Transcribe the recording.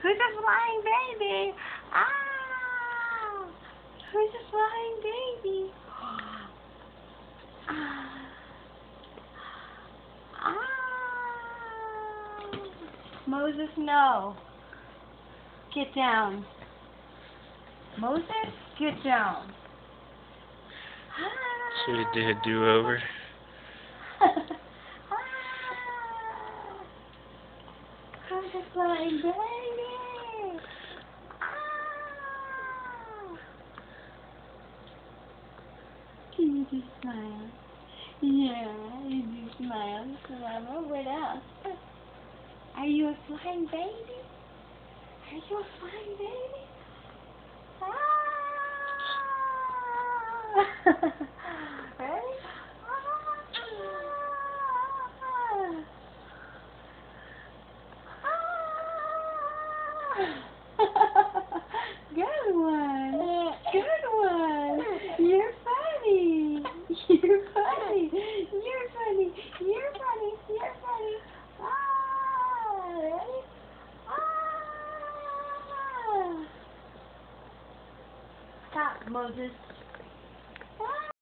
Who's a flying baby? Ah! Who's a flying baby? Ah! Ah! Moses, no. Get down. Moses, get down. Should we do a do-over? Who's a flying baby? Ah! Can you just smile? Yeah, you just smile. Smile. What else? Are you a flying baby? Are you a flying baby? Ah! Ready? Good one. Good one. You're funny. You're funny. You're funny. You're funny. You're funny. Ah, ready? Ah. Stop, Moses.